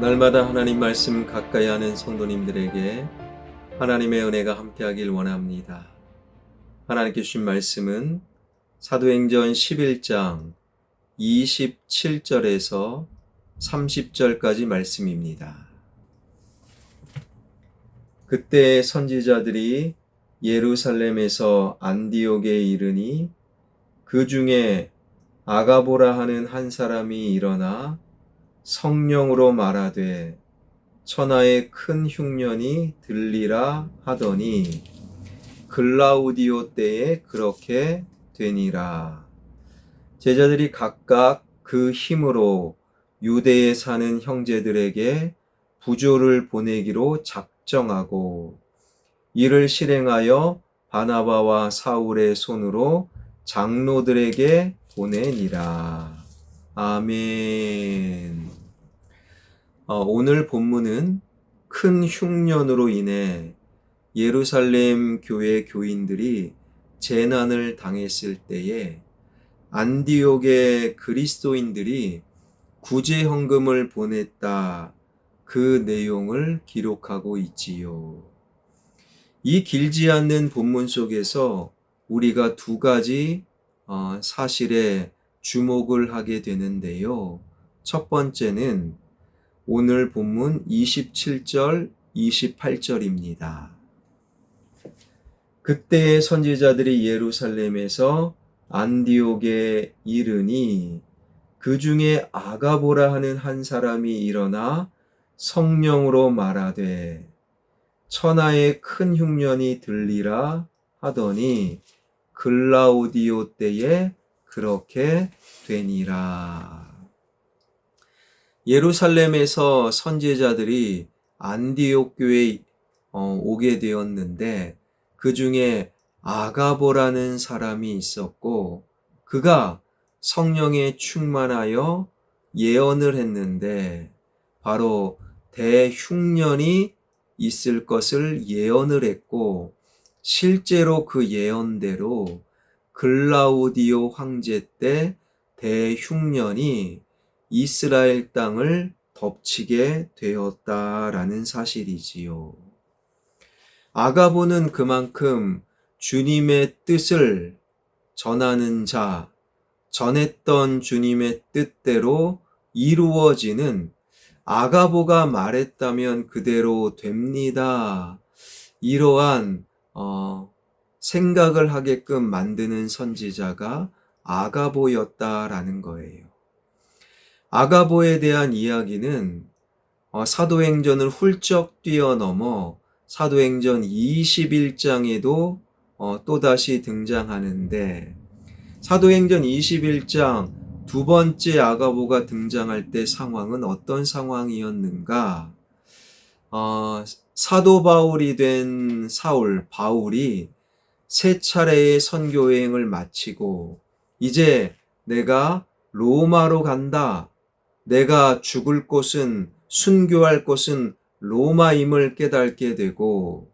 날마다 하나님 말씀 가까이 하는 성도님들에게 하나님의 은혜가 함께하길 원합니다. 하나님께 주신 말씀은 사도행전 11장 27절에서 30절까지 말씀입니다. 그때 선지자들이 예루살렘에서 안디옥에 이르니 그 중에 아가보라 하는 한 사람이 일어나 성령으로 말하되 천하의 큰 흉년이 들리라 하더니 글라우디오 때에 그렇게 되니라. 제자들이 각각 그 힘으로 유대에 사는 형제들에게 부조를 보내기로 작정하고 이를 실행하여 바나바와 사울의 손으로 장로들에게 보내니라. 아멘. 오늘 본문은 큰 흉년으로 인해 예루살렘 교회 교인들이 재난을 당했을 때에 안디옥의 그리스도인들이 구제헌금을 보냈다. 그 내용을 기록하고 있지요. 이 길지 않는 본문 속에서 우리가 두 가지 사실에 주목을 하게 되는데요. 첫 번째는 오늘 본문 27절, 28절입니다. 그때의 선지자들이 예루살렘에서 안디옥에 이르니 그 중에 아가보라 하는 한 사람이 일어나 성령으로 말하되 천하의 큰 흉년이 들리라 하더니 글라우디오 때에 그렇게 되니라. 예루살렘에서 선지자들이 안디옥 교회에 오게 되었는데 그 중에 아가보라는 사람이 있었고 그가 성령에 충만하여 예언을 했는데 바로 대흉년이 있을 것을 예언을 했고 실제로 그 예언대로 글라우디오 황제 때 대흉년이 이스라엘 땅을 덮치게 되었다라는 사실이지요. 아가보는 그만큼 주님의 뜻을 전하는 자, 전했던 주님의 뜻대로 이루어지는 아가보가 말했다면 그대로 됩니다. 이러한 생각을 하게끔 만드는 선지자가 아가보였다라는 거예요. 아가보에 대한 이야기는 사도행전을 훌쩍 뛰어넘어 사도행전 21장에도 또다시 등장하는데 사도행전 21장 두 번째 아가보가 등장할 때 상황은 어떤 상황이었는가? 사도 바울이 된 바울이 세 차례의 선교여행을 마치고 이제 내가 로마로 간다. 내가 죽을 곳은 순교할 곳은 로마임을 깨닫게 되고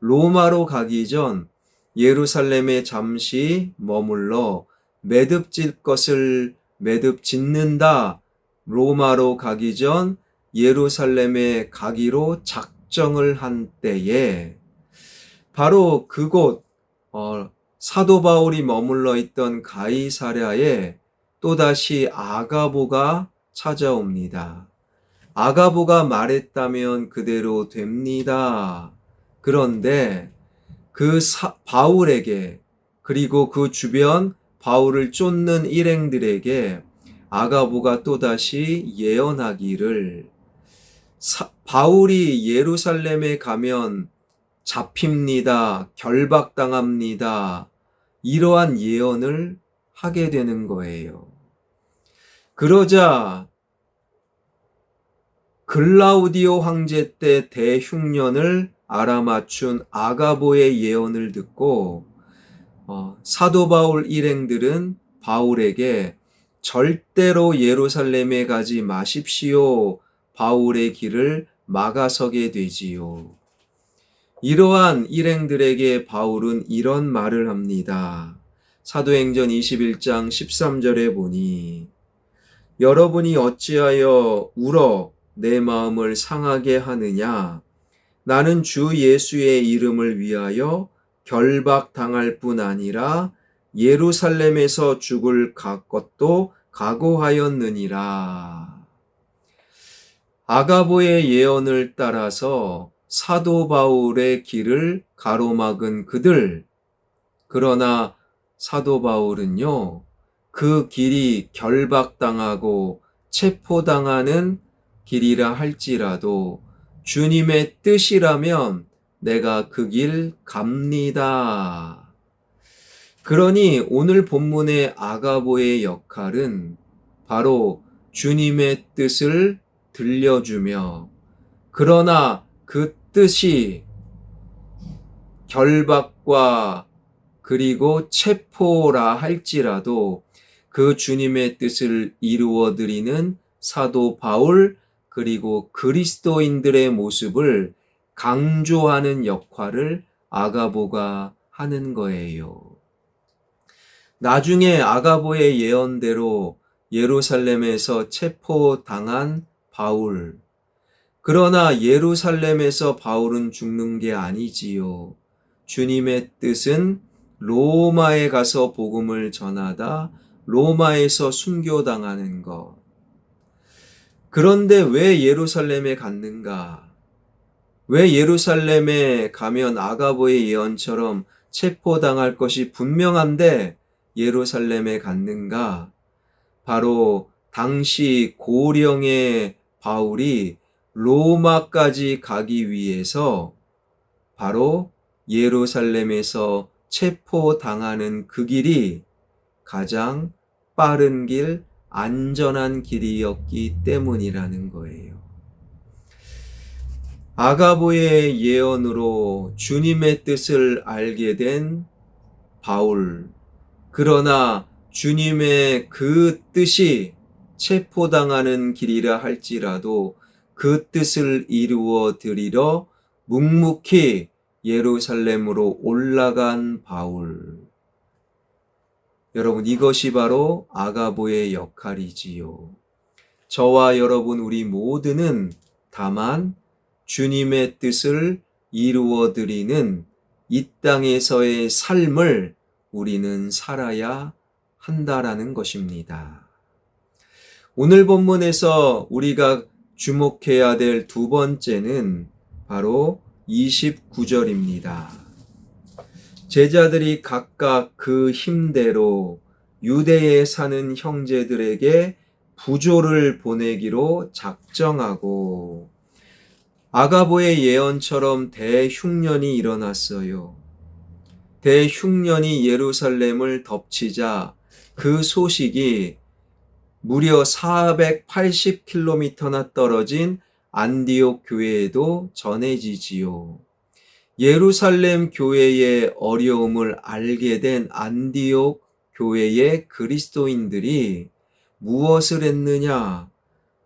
로마로 가기 전 예루살렘에 잠시 머물러 매듭질 것을 매듭짓는다. 로마로 가기 전 예루살렘에 가기로 작정을 한 때에 바로 그곳 사도 바울이 머물러 있던 가이사랴에 또다시 아가보가 찾아옵니다. 아가보가 말했다면 그대로 됩니다. 그런데 그 바울에게 그리고 그 주변 바울을 쫓는 일행들에게 아가보가 또다시 예언하기를 바울이 예루살렘에 가면 잡힙니다. 결박당합니다. 이러한 예언을 하게 되는 거예요. 그러자 글라우디오 황제 때 대흉년을 알아맞춘 아가보의 예언을 듣고 사도 바울 일행들은 바울에게 절대로 예루살렘에 가지 마십시오. 바울의 길을 막아서게 되지요. 이러한 일행들에게 바울은 이런 말을 합니다. 사도행전 21장 13절에 보니 여러분이 어찌하여 울어 내 마음을 상하게 하느냐? 나는 주 예수의 이름을 위하여 결박당할 뿐 아니라 예루살렘에서 죽을 것도 각오하였느니라. 아가보의 예언을 따라서 사도 바울의 길을 가로막은 그들. 그러나 사도 바울은요, 그 길이 결박당하고 체포당하는 길이라 할지라도 주님의 뜻이라면 내가 그 길 갑니다. 그러니 오늘 본문의 아가보의 역할은 바로 주님의 뜻을 들려주며, 그러나 그 뜻이 결박과 그리고 체포라 할지라도 그 주님의 뜻을 이루어드리는 사도 바울 그리고 그리스도인들의 모습을 강조하는 역할을 아가보가 하는 거예요. 나중에 아가보의 예언대로 예루살렘에서 체포당한 바울. 그러나 예루살렘에서 바울은 죽는 게 아니지요. 주님의 뜻은 로마에 가서 복음을 전하다 로마에서 순교당하는 것. 그런데 왜 예루살렘에 갔는가? 왜 예루살렘에 가면 아가보의 예언처럼 체포당할 것이 분명한데 예루살렘에 갔는가? 바로 당시 고령의 바울이 로마까지 가기 위해서 바로 예루살렘에서 체포당하는 그 길이 가장 빠른 길, 안전한 길이었기 때문이라는 거예요. 아가보의 예언으로 주님의 뜻을 알게 된 바울. 그러나 주님의 그 뜻이 체포당하는 길이라 할지라도 그 뜻을 이루어 드리러 묵묵히 예루살렘으로 올라간 바울. 여러분, 이것이 바로 아가보의 역할이지요. 저와 여러분 우리 모두는 다만 주님의 뜻을 이루어 드리는 이 땅에서의 삶을 우리는 살아야 한다라는 것입니다. 오늘 본문에서 우리가 주목해야 될 두 번째는 바로 29절입니다. 제자들이 각각 그 힘대로 유대에 사는 형제들에게 부조를 보내기로 작정하고, 아가보의 예언처럼 대흉년이 일어났어요. 대흉년이 예루살렘을 덮치자 그 소식이 무려 480km나 떨어진 안디옥 교회에도 전해지지요. 예루살렘 교회의 어려움을 알게 된 안디옥 교회의 그리스도인들이 무엇을 했느냐?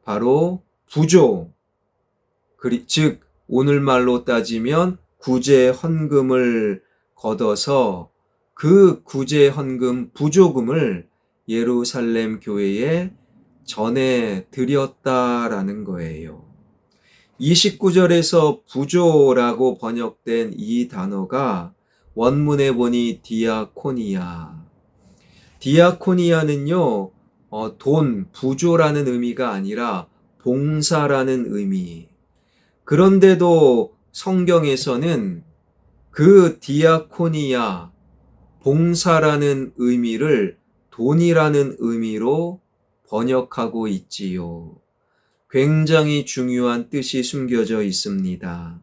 바로 부조, 즉 오늘말로 따지면 구제 헌금을 걷어서 그 구제 헌금 부조금을 예루살렘 교회에 전해 드렸다라는 거예요. 29절에서 부조라고 번역된 이 단어가 원문에 보니 디아코니아. 디아코니아는요, 돈, 부조라는 의미가 아니라 봉사라는 의미. 그런데도 성경에서는 그 디아코니아, 봉사라는 의미를 돈이라는 의미로 번역하고 있지요. 굉장히 중요한 뜻이 숨겨져 있습니다.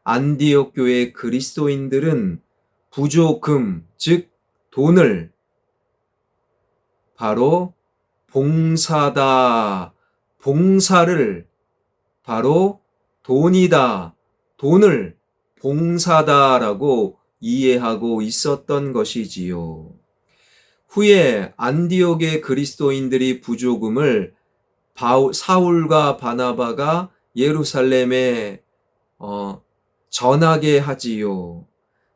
안디옥 교회 그리스도인들은 부조금, 즉 돈을 바로 봉사다, 봉사를 바로 돈이다, 돈을 봉사다라고 이해하고 있었던 것이지요. 후에 안디옥의 그리스도인들이 부조금을 사울과 바나바가 예루살렘에 전하게 하지요.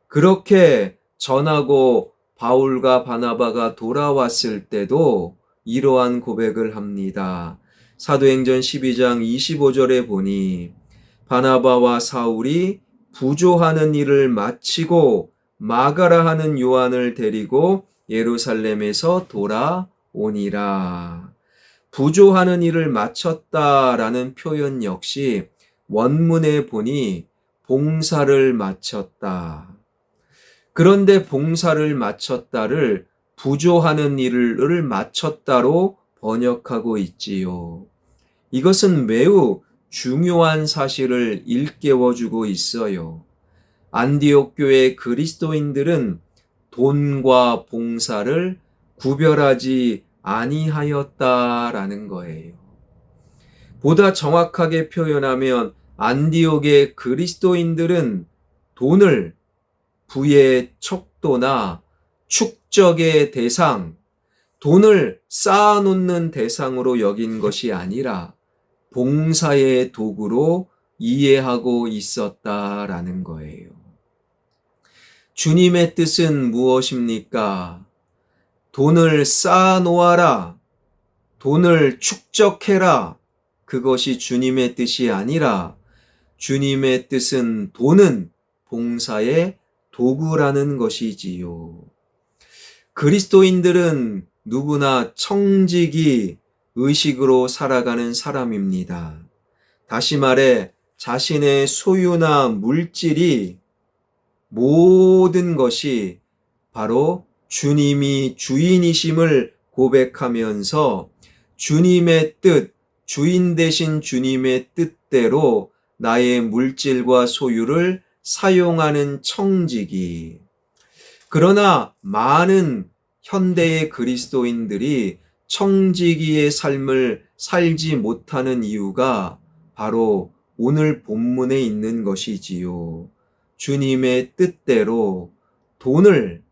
그렇게 전하고 바울과 바나바가 돌아왔을 때도 이러한 고백을 합니다. 사도행전 12장 25절에 보니 바나바와 사울이 부조하는 일을 마치고 마가라 하는 요한을 데리고 예루살렘에서 돌아오니라. 부조하는 일을 마쳤다라는 표현 역시 원문에 보니 봉사를 마쳤다. 그런데 봉사를 마쳤다를 부조하는 일을 마쳤다로 번역하고 있지요. 이것은 매우 중요한 사실을 일깨워주고 있어요. 안디옥 교회 그리스도인들은 돈과 봉사를 구별하지 아니하였다라는 거예요. 보다 정확하게 표현하면 안디옥의 그리스도인들은 돈을 부의 척도나 축적의 대상, 돈을 쌓아놓는 대상으로 여긴 것이 아니라 봉사의 도구로 이해하고 있었다라는 거예요. 주님의 뜻은 무엇입니까? 돈을 쌓아놓아라, 돈을 축적해라, 그것이 주님의 뜻이 아니라 주님의 뜻은 돈은 봉사의 도구라는 것이지요. 그리스도인들은 누구나 청지기 의식으로 살아가는 사람입니다. 다시 말해 자신의 소유나 물질이 모든 것이 바로 주님이 주인이심을 고백하면서 주님의 뜻, 주인 되신 주님의 뜻대로 나의 물질과 소유를 사용하는 청지기. 그러나 많은 현대의 그리스도인들이 청지기의 삶을 살지 못하는 이유가 바로 오늘 본문에 있는 것이지요. 주님의 뜻대로 돈을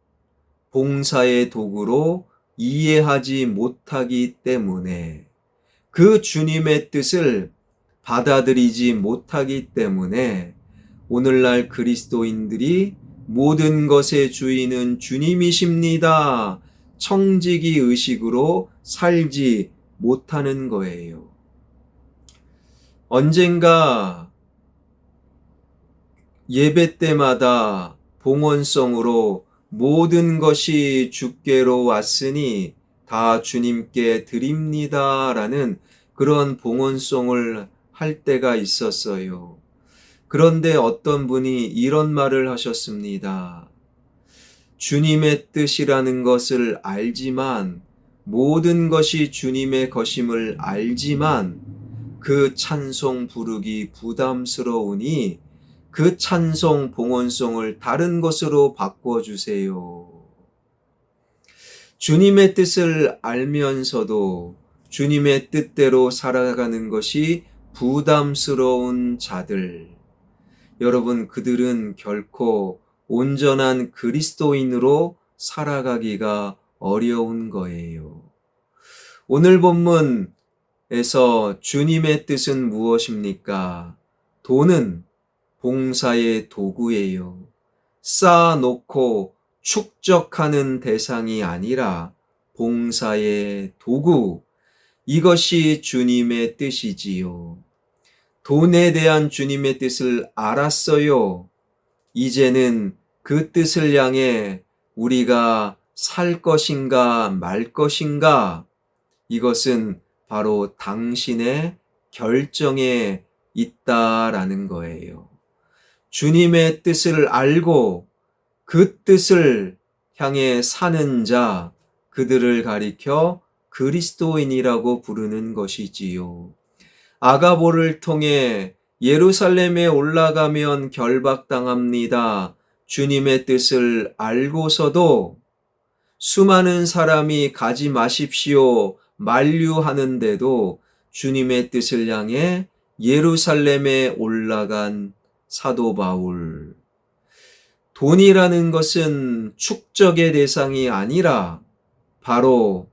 봉사의 도구로 이해하지 못하기 때문에, 그 주님의 뜻을 받아들이지 못하기 때문에 오늘날 그리스도인들이 모든 것의 주인은 주님이십니다. 청지기 의식으로 살지 못하는 거예요. 언젠가 예배 때마다 봉헌성으로 모든 것이 주께로 왔으니 다 주님께 드립니다 라는 그런 봉헌송을 할 때가 있었어요. 그런데 어떤 분이 이런 말을 하셨습니다. 주님의 뜻이라는 것을 알지만, 모든 것이 주님의 것임을 알지만 그 찬송 부르기 부담스러우니 그 찬송 봉헌송을 다른 것으로 바꿔주세요. 주님의 뜻을 알면서도 주님의 뜻대로 살아가는 것이 부담스러운 자들, 여러분, 그들은 결코 온전한 그리스도인으로 살아가기가 어려운 거예요. 오늘 본문에서 주님의 뜻은 무엇입니까? 돈은 봉사의 도구예요. 쌓아놓고 축적하는 대상이 아니라 봉사의 도구, 이것이 주님의 뜻이지요. 돈에 대한 주님의 뜻을 알았어요. 이제는 그 뜻을 향해 우리가 살 것인가 말 것인가, 이것은 바로 당신의 결정에 있다라는 거예요. 주님의 뜻을 알고 그 뜻을 향해 사는 자, 그들을 가리켜 그리스도인이라고 부르는 것이지요. 아가보를 통해 예루살렘에 올라가면 결박당합니다. 주님의 뜻을 알고서도 수많은 사람이 가지 마십시오 만류하는데도 주님의 뜻을 향해 예루살렘에 올라간 사도 바울. 돈이라는 것은 축적의 대상이 아니라 바로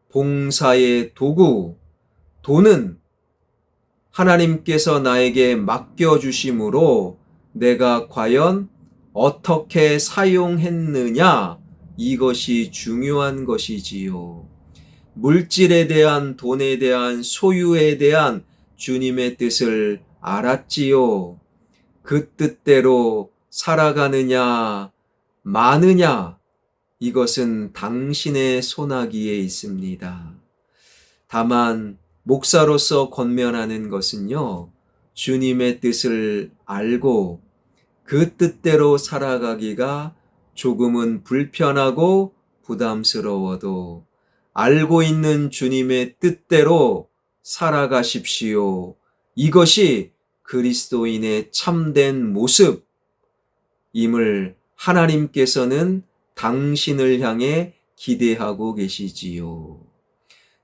봉사의 도구, 돈은 하나님께서 나에게 맡겨주심으로 내가 과연 어떻게 사용했느냐, 이것이 중요한 것이지요. 물질에 대한, 돈에 대한, 소유에 대한 주님의 뜻을 알았지요. 그 뜻대로 살아가느냐, 마느냐, 이것은 당신의 손아귀에 있습니다. 다만 목사로서 권면하는 것은요, 주님의 뜻을 알고 그 뜻대로 살아가기가 조금은 불편하고 부담스러워도 알고 있는 주님의 뜻대로 살아가십시오. 이것이 그리스도인의 참된 모습임을 하나님께서는 당신을 향해 기대하고 계시지요.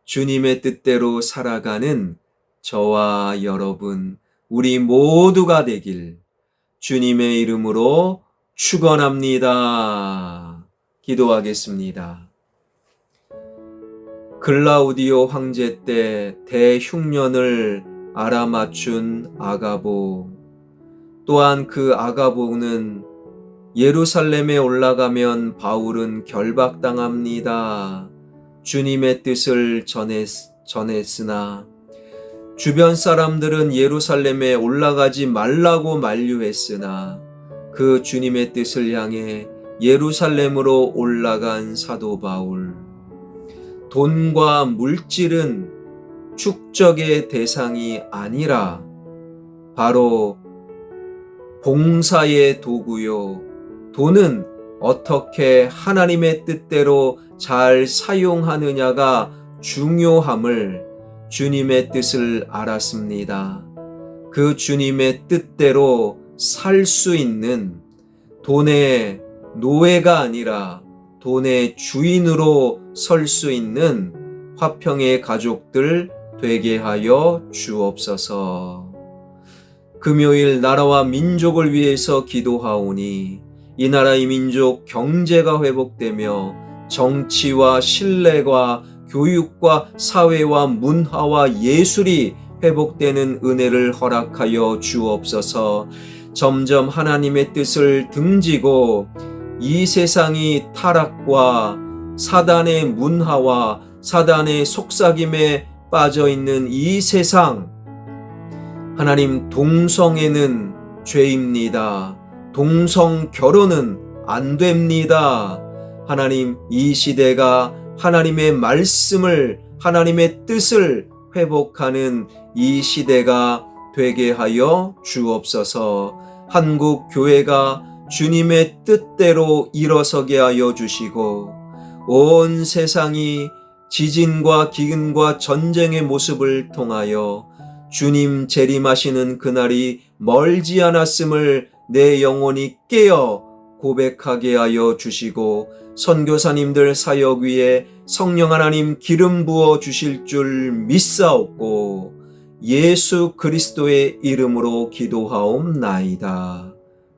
주님의 뜻대로 살아가는 저와 여러분, 우리 모두가 되길 주님의 이름으로 축원합니다. 기도하겠습니다. 글라우디오 황제 때 대흉년을 알아맞춘 아가보, 또한 그 아가보는 예루살렘에 올라가면 바울은 결박당합니다. 주님의 뜻을 전했으나 주변 사람들은 예루살렘에 올라가지 말라고 만류했으나 그 주님의 뜻을 향해 예루살렘으로 올라간 사도 바울. 돈과 물질은 축적의 대상이 아니라 바로 봉사의 도구요. 돈은 어떻게 하나님의 뜻대로 잘 사용하느냐가 중요함을 주님의 뜻을 알았습니다. 그 주님의 뜻대로 살 수 있는 돈의 노예가 아니라 돈의 주인으로 설 수 있는 화평의 가족들 되게 하여 주옵소서. 금요일 나라와 민족을 위해서 기도하오니 이 나라의 민족 경제가 회복되며 정치와 신뢰와 교육과 사회와 문화와 예술이 회복되는 은혜를 허락하여 주옵소서. 점점 하나님의 뜻을 등지고 이 세상이 타락과 사단의 문화와 사단의 속삭임에 빠져있는 이 세상, 하나님, 동성애는 죄입니다. 동성 결혼은 안 됩니다. 하나님, 이 시대가 하나님의 말씀을, 하나님의 뜻을 회복하는 이 시대가 되게 하여 주옵소서. 한국 교회가 주님의 뜻대로 일어서게 하여 주시고 온 세상이 지진과 기근과 전쟁의 모습을 통하여 주님 재림하시는 그날이 멀지 않았음을 내 영혼이 깨어 고백하게 하여 주시고 선교사님들 사역 위에 성령 하나님 기름 부어 주실 줄 믿사옵고 예수 그리스도의 이름으로 기도하옵나이다.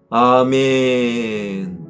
아멘.